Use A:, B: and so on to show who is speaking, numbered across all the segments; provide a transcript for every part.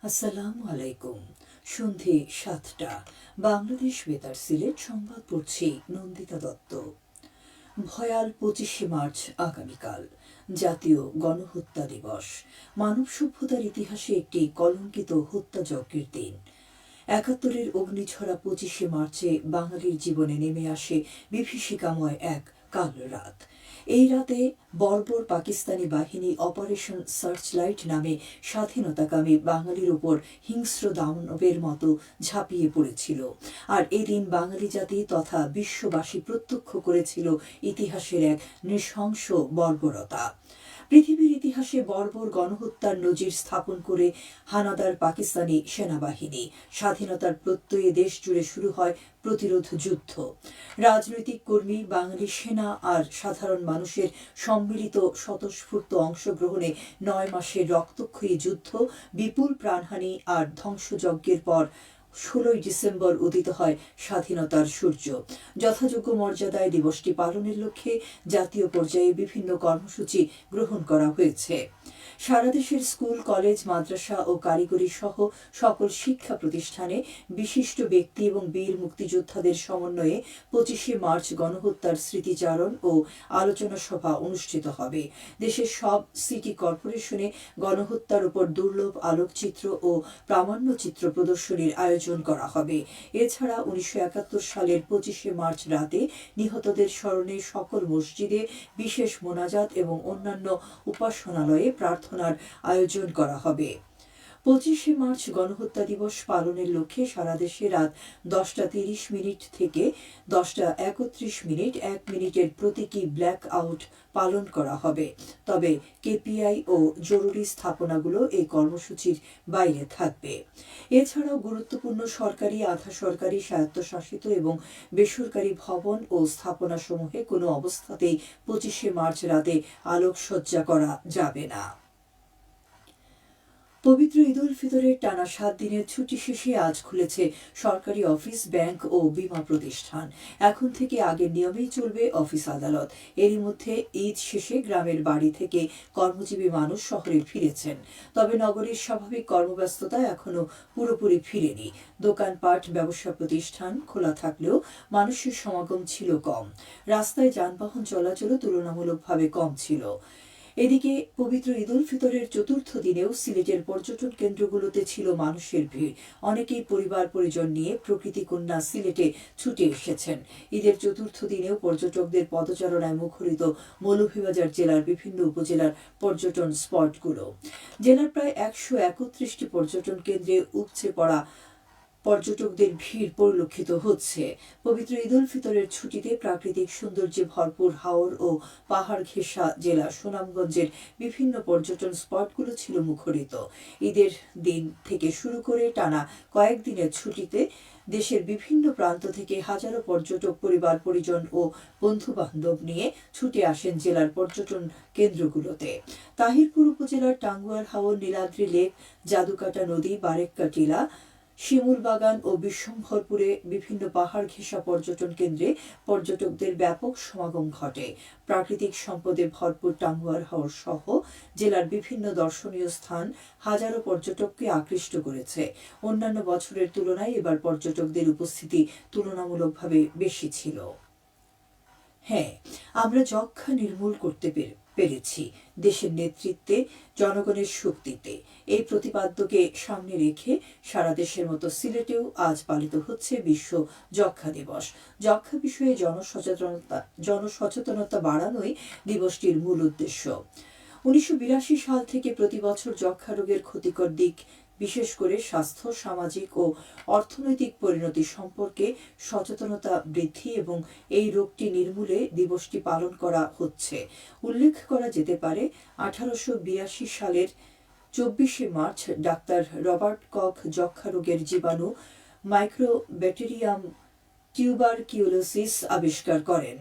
A: আসসালামু আলাইকুম। সন্ধে ৭টা। বাংলাদেশ বেতার সিলেট সংবাদ পড়ছি নন্দিতা দত্ত। ভয়াল ২৫শে মার্চ আগামীকাল জাতীয় গণহত্যা দিবস। মানব সভ্যতার ইতিহাসে একটি কলঙ্কিত হত্যাযজ্ঞের দিন। ৭১-এর অগ্নিঝরা ২৫শে মার্চে বাঙালির জীবনে নেমে আসে বিভীষিকাময় এক কালো রাত। এই রাতে বর্বর পাকিস্তানি বাহিনী অপারেশন সার্চলাইট নামে স্বাধীনতাকামী বাঙালির ওপর হিংস্র দানবের মতো ঝাঁপিয়ে পড়েছিল। আর এদিন বাঙালি জাতি তথা বিশ্ববাসী প্রত্যক্ষ করেছিল ইতিহাসের এক নৃশংস বর্বরতা। পৃথিবীর ইতিহাসে বর্বর গণহত্যার নজির স্থাপন করে হানাদার পাকিস্তানি সেনাবাহিনী স্বাধীনতার প্রত্যয়ে দেশ জুড়ে শুরু হয় প্রতিরোধ যুদ্ধ। রাজনৈতিক কর্মী, বাঙালি সেনা আর সাধারণ মানুষের সম্মিলিত স্বতঃস্ফূর্ত অংশগ্রহণে ৯ মাসের রক্তক্ষয়ী যুদ্ধ, বিপুল প্রাণহানি আর ধ্বংসযজ্ঞের পর ১৬ই ডিসেম্বর উদিত হয় স্বাধীনতার সূর্য। যথাযোগ্য মর্যাদায় দিবসটি পালনের লক্ষ্যে জাতীয় পর্যায়ে বিভিন্ন কর্মসূচি গ্রহণ করা হয়েছে। সারা দেশের স্কুল, কলেজ, মাদ্রাসা ও কারিগরি সহ সকল শিক্ষা প্রতিষ্ঠানে বিশিষ্ট ব্যক্তি এবং বীর মুক্তিযোদ্ধাদের সমন্বয়ে ২৫শে মার্চ গণহত্যার স্মৃতিচারণ ও আলোচনা সভা অনুষ্ঠিত হবে। দেশের সব সিটি কর্পোরেশনে গণহত্যার উপর দুর্লভ আলোকচিত্র ও প্রামাণ্যচিত্র প্রদর্শনীর আয়োজন করা হবে। এছাড়া ১৯৭১ সালের ২৫শে মার্চ রাতে নিহতদের স্মরণে সকল মসজিদে বিশেষ মোনাজাত এবং অন্যান্য উপাসনালয়ে প্রার্থনার আয়োজন করা হবে। ২৫শে মার্চ গণহত্যা দিবস পালনের লক্ষ্যে সারা দেশে রাত ১০টা ৩০ মিনিট থেকে ১০টা ৩১ মিনিট ১ মিনিটের প্রতীকী ব্ল্যাক আউট পালন করা হবে। তবে কেপিআই ও জরুরি স্থাপনাগুলো এই কর্মসূচির বাইরে থাকবে। এছাড়াও গুরুত্বপূর্ণ সরকারি, আধা সরকারি, স্বায়ত্তশাসিত এবং বেসরকারি ভবন ও স্থাপনাসমূহে কোনো অবস্থাতেই ২৫শে মার্চ রাতে আলোকসজ্জা করা যাবে না। পবিত্র ঈদ উল ফিতরের টানা ৭ দিনের ছুটি শেষে আজ খুলেছে সরকারি অফিস, ব্যাংক ও বীমা প্রতিষ্ঠান। এখন থেকে আগের নিয়মেই চলবে অফিস, আদালত। এরই মধ্যে ঈদ শেষে গ্রামের বাড়ি থেকে কর্মজীবী মানুষ শহরে ফিরেছেন। তবে নগরীর স্বাভাবিক কর্মব্যস্ততা এখনো পুরোপুরি ফিরেনি। দোকানপাট, ব্যবসা প্রতিষ্ঠান খোলা থাকলেও মানুষের সমাগম ছিল কম। রাস্তায় যানবাহন চলাচলও তুলনামূলকভাবে কম ছিল। এদিকে পবিত্র ঈদ উল ফিতরের চতুর্থ দিনেও সিলেটের পর্যটন কেন্দ্রগুলোতে ছিল মানুষের ভিড়। অনেকেই পরিবার পরিজন নিয়ে প্রকৃতিকন্যা সিলেটে ছুটে এসেছেন। ঈদের চতুর্থ দিনেও পর্যটকদের পদচারণায় মুখরিত মৌলভীবাজার জেলার বিভিন্ন উপজেলার পর্যটন স্পটগুলো। জেলার প্রায় ১৩১টি পর্যটন কেন্দ্রে উপচে পড়া পর্যটকদের ভিড় পরিলক্ষিত হচ্ছে। পবিত্র ঈদ উল ফিতরের ছুটিতে প্রাকৃতিক সৌন্দর্যে ভরপুর হাওর ও পাহাড় ঘেঁষা জেলা সুনামগঞ্জের বিভিন্ন পর্যটন স্পটগুলো ছিল মুখরিত। ঈদের দিন থেকে শুরু করে টানা কয়েকদিনের ছুটিতে দেশের বিভিন্ন প্রান্ত থেকে হাজারো পর্যটক পরিবার পরিজন ও বন্ধু বান্ধব নিয়ে ছুটে আসেন জেলার পর্যটন কেন্দ্রগুলোতে। তাহিরপুর উপজেলার টাঙ্গুয়ার হাওর, নীলাদ্রি লেক, জাদুকাটা নদী, বারেক্কা টিলা, শিমুলবাগান ও বিশ্বম্ভরপুরে বিভিন্ন পাহাড় ঘেঁষা পর্যটন কেন্দ্রে পর্যটকদের ব্যাপক সমাগম ঘটে। প্রাকৃতিক সম্পদে ভরপুর টাঙ্গুয়ার হাওর সহ জেলার বিভিন্ন দর্শনীয় স্থান হাজারো পর্যটককে আকৃষ্ট করেছে। অন্যান্য বছরের তুলনায় এবার পর্যটকদের উপস্থিতি তুলনামূলকভাবে বেশি ছিল। হ্যাঁ, আমরা যক্ষ্মা নির্মূল করতে পেরেছি দেশের নেতৃত্বে, জনগণের শক্তিতে। এই প্রতিপাদ্যকে সামনে রেখে সারা দেশের মতো সিলেটেও আজ পালিত হচ্ছে বিশ্ব যক্ষ্মা দিবস। যক্ষ্মা বিষয়ে জনসচেতনতা বাড়ানোই দিবসটির মূল উদ্দেশ্য। ১৯৮২ সাল থেকে প্রতি বছর যক্ষ্মা রোগের ক্ষতিকর দিক, বিশেষ করে স্বাস্থ্য, সামাজিক ও অর্থনৈতিক পরিণতি সম্পর্কে সচেতনতা বৃদ্ধি এবং এই রোগটি নির্মূলে দিবসটি পালন করা হচ্ছে। উল্লেখ করা যেতে পারে ১৮৮২ সালের ২৪শে মার্চ ডাক্তার রবার্ট কখ যক্ষ্মা রোগের জীবাণু মাইক্রোব্যাকটেরিয়াম টিউবারকিউলোসিস আবিষ্কার করেন।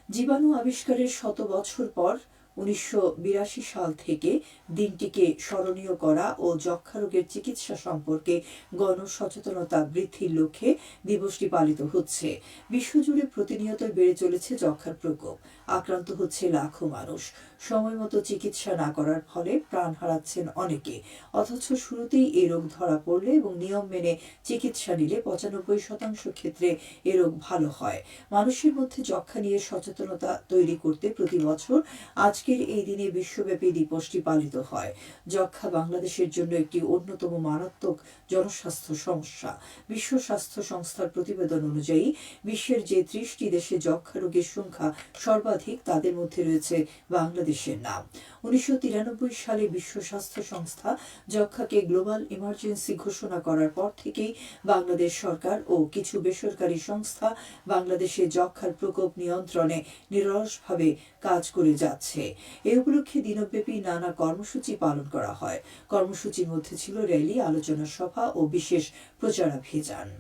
A: জীবাণু আবিষ্কারের ১০০ বছর পর 1982 সাল থেকে দিনটিকে স্মরণীয় করা ও যক্ষ্মা রোগের চিকিৎসা সম্পর্কে গণসচেতনতা বৃদ্ধির লক্ষ্যে দিবসটি পালিত হচ্ছে। বিশ্বজুড়ে প্রতিনিয়তই বেড়ে চলেছে যক্ষ্মার প্রকোপ। আক্রান্ত হচ্ছে লাখো মানুষ। সময়মতো চিকিৎসা না করার ফলে প্রাণ হারাচ্ছেন অনেকে। অথচ শুরুতেই এই রোগ ধরা পড়লে এবং নিয়ম মেনে চিকিৎসা নিলে 95% ক্ষেত্রে এ রোগ ভালো হয়। মানুষের মধ্যে যক্ষ্মা নিয়ে সচেতনতা তৈরি করতে প্রতি বছর আজকের এই দিনে বিশ্বব্যাপী দিবসটি পালিত হয়। যক্ষ্মা বাংলাদেশের জন্য একটি অন্যতম মারাত্মক জনস্বাস্থ্য সমস্যা। বিশ্ব স্বাস্থ্য সংস্থার প্রতিবেদন অনুযায়ী বিশ্বের যে 30টি দেশে যক্ষ্মা রোগের সংখ্যা সর্বাধিক, তাদের মধ্যে রয়েছে বাংলাদেশের নাম। 1993 সালে বিশ্ব স্বাস্থ্য সংস্থা যক্ষ্মাকে গ্লোবাল ইমার্জেন্সি ঘোষণা করার পর থেকেই বাংলাদেশ সরকার ও কিছু বেসরকারি সংস্থা বাংলাদেশে যক্ষ্মার প্রকোপ নিয়ন্ত্রণে নিরলসভাবে কাজ করে যাচ্ছে। এ উপলক্ষে দিনব্যাপী নানা কর্মসূচি পালন করা হয়। কর্মসূচির মধ্যে ছিল র্যালি, আলোচনা সভা ও বিশেষ প্রচারাভিযান।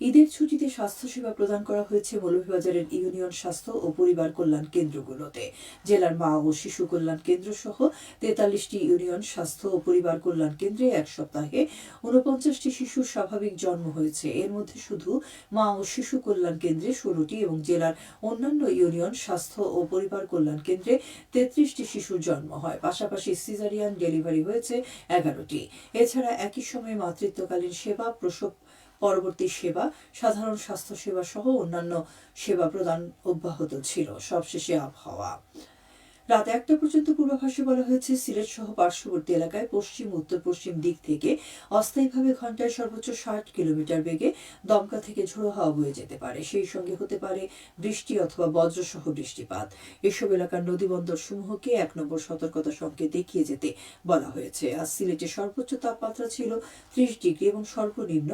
A: ঈদের ছুটিতে স্বাস্থ্যসেবা প্রদান করা হয়েছে মৌলভীবাজারের ইউনিয়ন স্বাস্থ্য ও পরিবার কল্যাণ কেন্দ্রগুলোতে। জেলার মা ও শিশু কল্যাণ কেন্দ্র সহ 43টি ইউনিয়ন স্বাস্থ্য ও পরিবার কল্যাণ কেন্দ্রে এক সপ্তাহে 49টি শিশুর স্বাভাবিক জন্ম হয়েছে। এর মধ্যে শুধু মা ও শিশু কল্যাণ কেন্দ্রে 16টি এবং জেলার অন্যান্য ইউনিয়ন স্বাস্থ্য ও পরিবার কল্যাণ কেন্দ্রে 33টি শিশুর জন্ম হয়। পাশাপাশি সিজারিয়ান ডেলিভারি হয়েছে 11টি। এছাড়া একই সময়ে মাতৃত্বকালীন সেবা, প্রসব পরবর্তী সেবা, সাধারণ স্বাস্থ্য সেবা সহ অন্যান্য সেবা প্রদান অব্যাহত ছিল। সবশেষে আবহাওয়া। রাত 1টা পর্যন্ত পূর্বাভাসে বলা হয়েছে, সিলেট সহ পার্শ্ববর্তী এলাকায় পশ্চিম উত্তর পশ্চিম দিক থেকে অস্থায়ীভাবে ঘন্টায় সর্বোচ্চ 60 কিলোমিটার বেগে দমকা থেকে ঝোড়ো হাওয়া বয়ে যেতে পারে। সেই সঙ্গে হতে পারে বৃষ্টি অথবা বজ্রসহ বৃষ্টিপাত। এসব এলাকার নদীবন্দর সমূহকে 1 নম্বর সতর্কতা সংকেত দেখিয়ে যেতে বলা হয়েছে। আজ সিলেটে সর্বোচ্চ তাপমাত্রা ছিল 30 ডিগ্রি এবং সর্বনিম্ন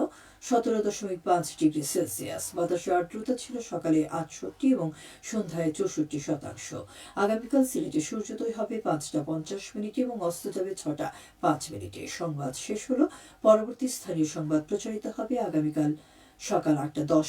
A: 17.5 ডিগ্রি সেলসিয়াস। বাতাসের আর্দ্রতা ছিল সকালে 68 এবং সন্ধ্যায় 64%। আগামীকাল সিলেটে সূর্যোদয় হবে 5টা 50 এবং অস্ত যাবে 6টা 5। সংবাদ শেষ হলো। পরবর্তী স্থানীয় সংবাদ প্রচারিত হবে আগামীকাল সকাল 8টা 10।